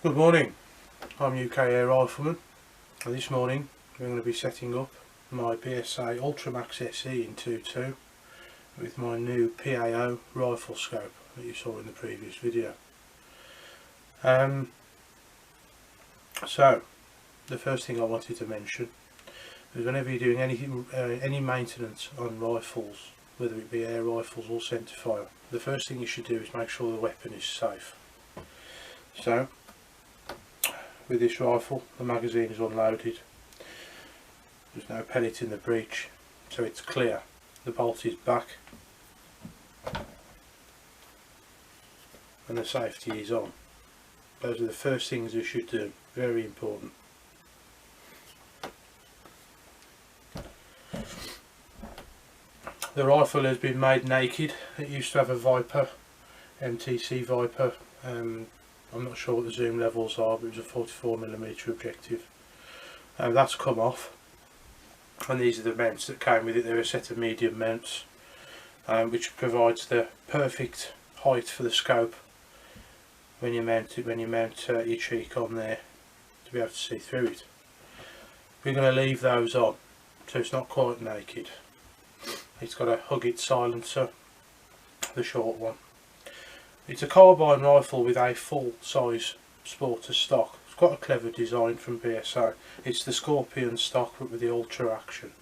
Good morning, I'm UK Air Rifleman, and this morning we're going to be setting up my BSA Ultramax SE in 2.2 with my new PAO Riflescope that you saw in the previous video. So the first thing I wanted to mention is whenever you're doing any maintenance on rifles, whether it be air rifles or centrefire, the first thing you should do is make sure the weapon is safe. So with this rifle, the magazine is unloaded, there's no pellet in the breech, so it's clear. The bolt is back and the safety is on. Those are the first things you should do, very important. The rifle has been made naked. It used to have a Viper, MTC Viper, I'm not sure what the zoom levels are, but it was a 44mm objective. That's come off, and these are the mounts that came with it. They're a set of medium mounts, which provides the perfect height for the scope when you mount your cheek on there to be able to see through it. We're going to leave those on, so it's not quite naked. It's got a Hug-It silencer, the short one. It's a carbine rifle with a full-size sporter stock. It's got a clever design from BSA. It's the Scorpion stock but with the Ultra action.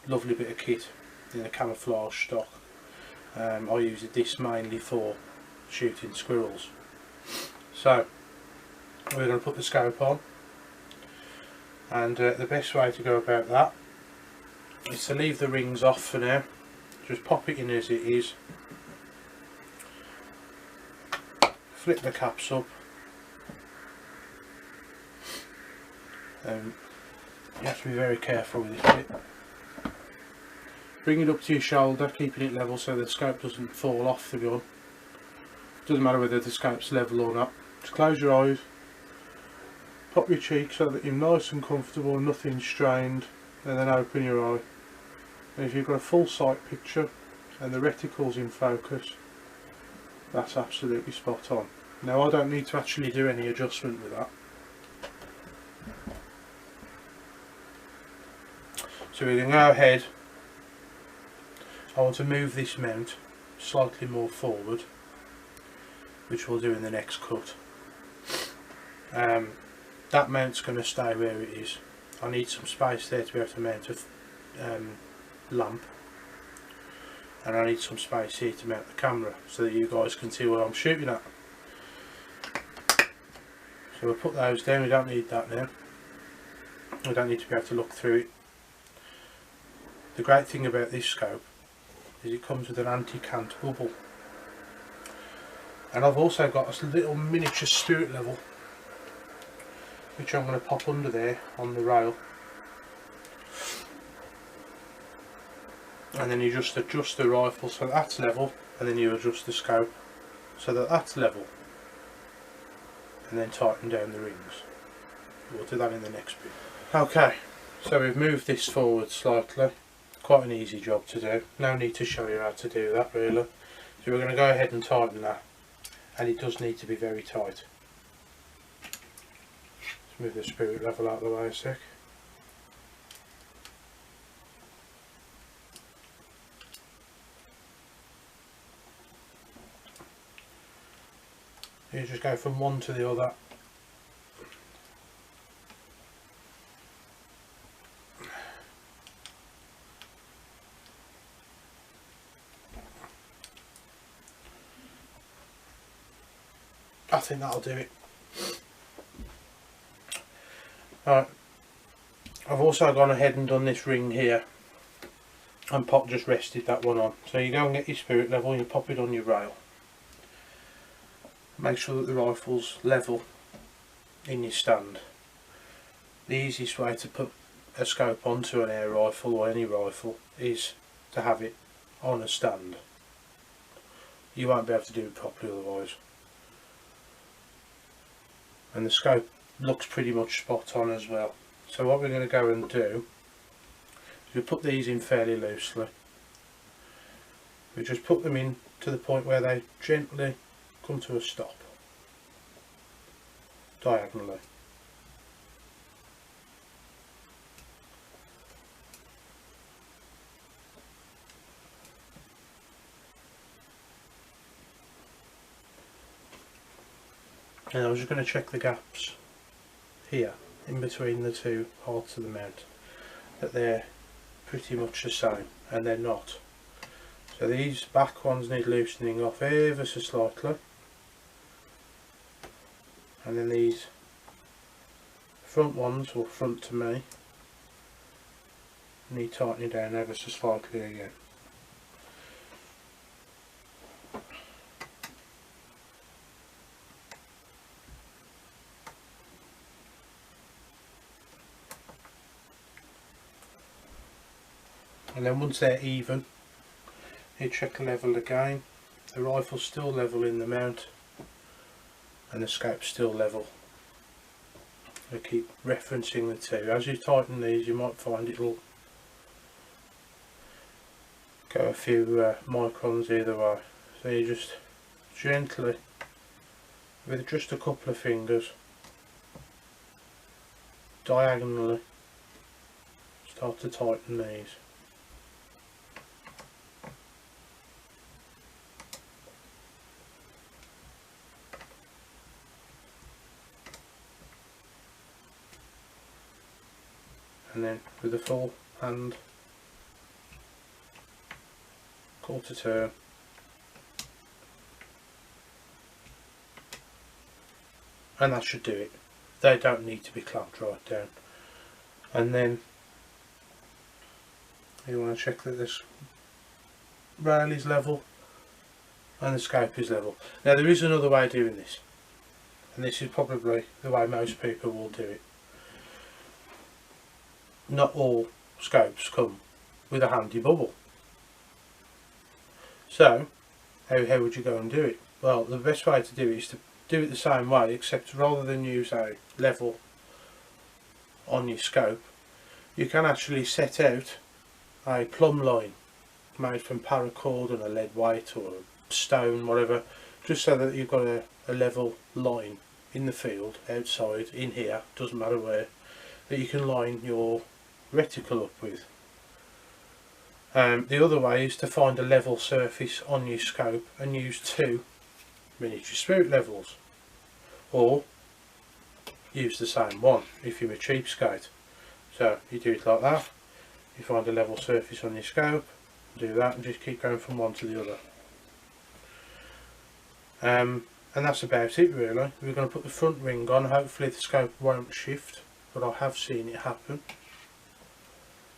Lovely bit of kit in a camouflage stock. I use this mainly for shooting squirrels. So we're going to put the scope on, and the best way to go about that is to leave the rings off for now. Just pop it in as it is. Flip the caps up, you have to be very careful with this bit. Bring it up to your shoulder, keeping it level so the scope doesn't fall off the gun. Doesn't matter whether the scope's level or not. Just close your eyes, pop your cheek so that you're nice and comfortable and nothing's strained, and then open your eye. And if you've got a full sight picture and the reticle's in focus, that's absolutely spot on. Now I don't need to actually do any adjustment with that. So we're going to go ahead. I want to move this mount slightly more forward, which we'll do in the next cut. That mount's going to stay where it is. I need some space there to be able to mount a lamp. And I need some space here to mount the camera so that you guys can see what I'm shooting at. So we'll put those down. We don't need that now. We don't need to be able to look through it. The great thing about this scope is it comes with an anti-cant bubble. And I've also got a little miniature spirit level, which I'm going to pop under there on the rail. And then you just adjust the rifle so that's level, and then you adjust the scope so that that's level, and then tighten down the rings. We'll do that in the next bit. Okay, so we've moved this forward slightly. Quite an easy job to do. No need to show you how to do that really. So we're going to go ahead and tighten that, and it does need to be very tight. Let's move the spirit level out of the way a sec. You just go from one to the other. I think that'll do it. Alright, I've also gone ahead and done this ring here and just rested that one on. So you go and get your spirit level and you pop it on your rail. Make sure that the rifle's level in your stand. The easiest way to put a scope onto an air rifle or any rifle is to have it on a stand. You won't be able to do it properly otherwise. And the scope looks pretty much spot on as well. So what we're going to go and do is we put these in fairly loosely. We just put them in to the point where they gently come to a stop. diagonally. And I was just going to check the gaps here in between the two parts of the mount, that they're pretty much the same, and they're not. So these back ones need loosening off ever so slightly, and then these front ones, or front to me, need tightening down ever so slightly again. And then once they're even, you check the level again. The rifle's still level in the mount and the scope's still level. I keep referencing the two. As you tighten these, you might find it'll go a few microns either way. So you just gently, with just a couple of fingers, diagonally start to tighten these. And then with the full hand, quarter turn, and that should do it. They don't need to be clamped right down. And then you want to check that this rail is level and the scope is level. Now there is another way of doing this, and this is probably the way most people will do it. Not all scopes come with a handy bubble. So how would you go and do it? Well, the best way to do it is to do it the same way, except rather than use a level on your scope, you can actually set out a plumb line made from paracord and a lead weight or a stone, whatever, just so that you've got a level line in the field, outside, in here, doesn't matter where, that you can line your reticle up with. The other way is to find a level surface on your scope and use two miniature spirit levels, or use the same one if you're a cheapskate. So you do it like that, you find a level surface on your scope, do that, and just keep going from one to the other. And that's about it really. We're going to put the front ring on. Hopefully the scope won't shift, but I have seen it happen.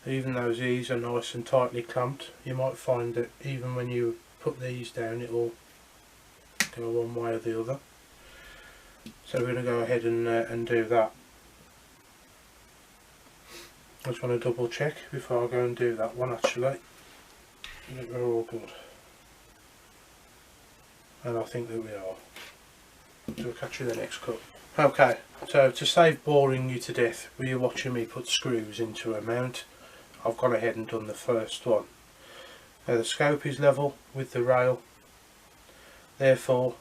Even though these are nice and tightly clamped, you might find that even when you put these down, it will go one way or the other. So we're going to go ahead and do that. I just want to double check before I go and do that one actually. I think we're all good. And I think that we are. So we'll catch you in the next cut. Okay, so to save boring you to death with you watching me put screws into a mount, I've gone ahead and done the first one. Now the scope is level with the rail, therefore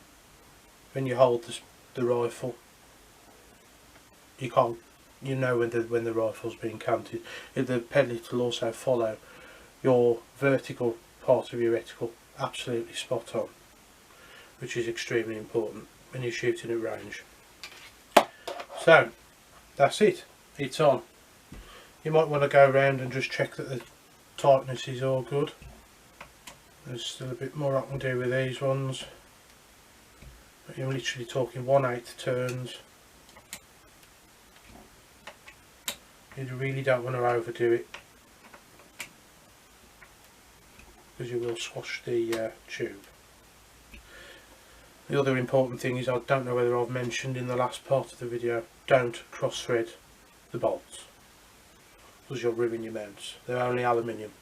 when you hold the rifle, you know when the rifle's being canted. The pellet will also follow your vertical part of your reticle absolutely spot on, which is extremely important when you're shooting at range. So that's it, it's on. You might want to go around and just check that the tightness is all good. There's still a bit more I can do with these ones, but you're literally talking 1/8 turns. You really don't want to overdo it, because you will squash the tube. The other important thing is, I don't know whether I've mentioned in the last part of the video, don't cross thread the bolts, because you'll ruin your mounts. They're only aluminium,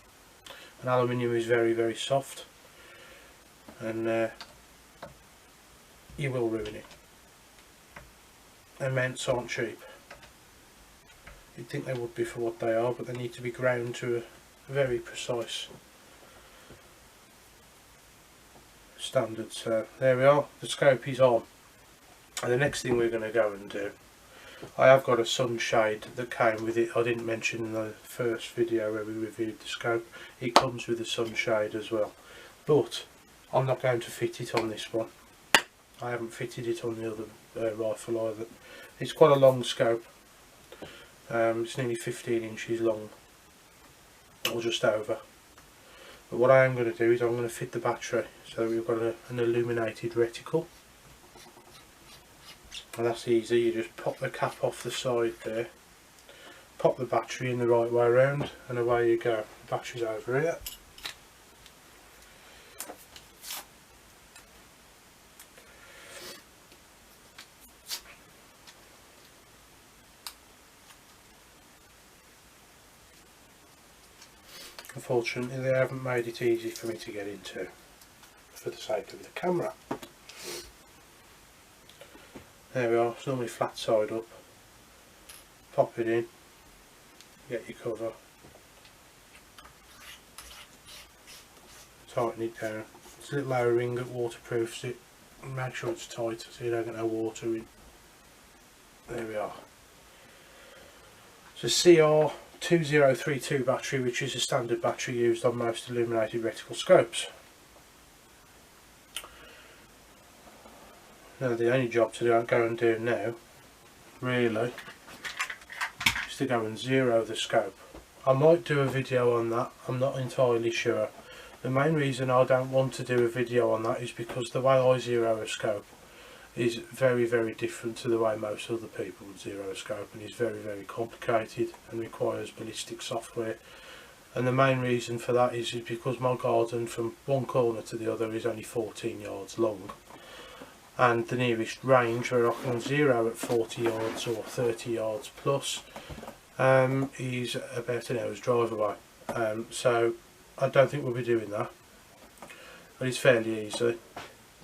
and aluminium is very, very soft, and you will ruin it. And mounts aren't cheap. You'd think they would be for what they are, but they need to be ground to a very precise standard. So there we are, the scope is on. And the next thing we're going to go and do, I have got a sunshade that came with it. I didn't mention in the first video where we reviewed the scope, it comes with a sunshade as well, but I'm not going to fit it on this one. I haven't fitted it on the other rifle either. It's quite a long scope, it's nearly 15 inches long, or just over. But what I am going to do is I'm going to fit the battery, so we've got an illuminated reticle. And that's easy, you just pop the cap off the side there, pop the battery in the right way around, and away you go. The battery's over here. Unfortunately they haven't made it easy for me to get into, for the sake of the camera. There we are, it's normally flat side up. Pop it in, get your cover, tighten it down. It's a little O-ring that waterproofs it, and make sure it's tight so you don't get no water in. There we are. It's a CR2032 battery, which is a standard battery used on most illuminated reticle scopes. Now the only job to go and do now, really, is to go and zero the scope. I might do a video on that, I'm not entirely sure. The main reason I don't want to do a video on that is because the way I zero a scope is very, very different to the way most other people would zero a scope, and is very, very complicated and requires ballistic software. And the main reason for that is because my garden from one corner to the other is only 14 yards long. And the nearest range where I can zero at 40 yards or 30 yards plus is about an hour's drive away. So I don't think we'll be doing that, but it's fairly easy.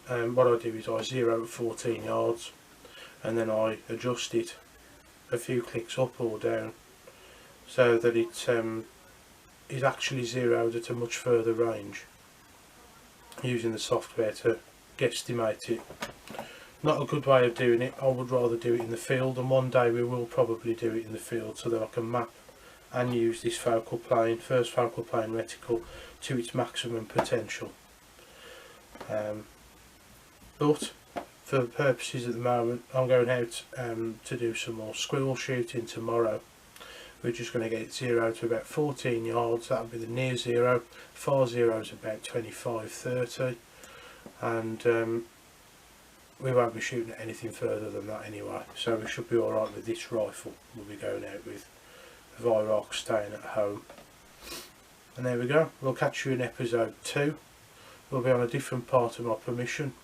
What I do is I zero at 14 yards and then I adjust it a few clicks up or down so that it is actually zeroed at a much further range, using the software to guesstimate it. Not a good way of doing it. I would rather do it in the field, and one day we will probably do it in the field so that I can map and use this focal plane, first focal plane reticle, to its maximum potential. But for the purposes at the moment, I'm going out to do some more squirrel shooting tomorrow. We're just going to get it zeroed to about 14 yards, that'll be the near zero. Far zero is about 25-30, and we won't be shooting at anything further than that anyway, so we should be alright with this rifle. We'll be going out with Virox, staying at home. And there we go, we'll catch you in episode 2. We'll be on a different part of my permission.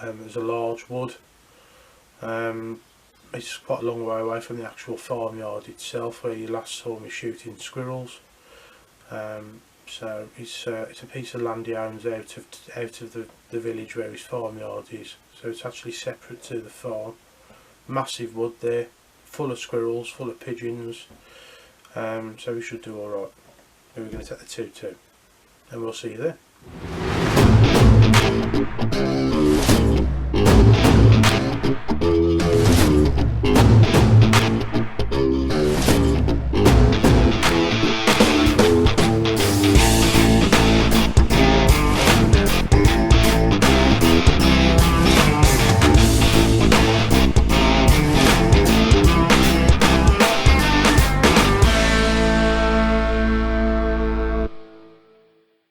There's a large wood. It's quite a long way away from the actual farmyard itself where you last saw me shooting squirrels. So it's a piece of land he owns out of the village where his farmyard is. So it's actually separate to the farm. Massive wood there, full of squirrels, full of pigeons. So we should do alright. We're going to take the 2-2, and we'll see you there.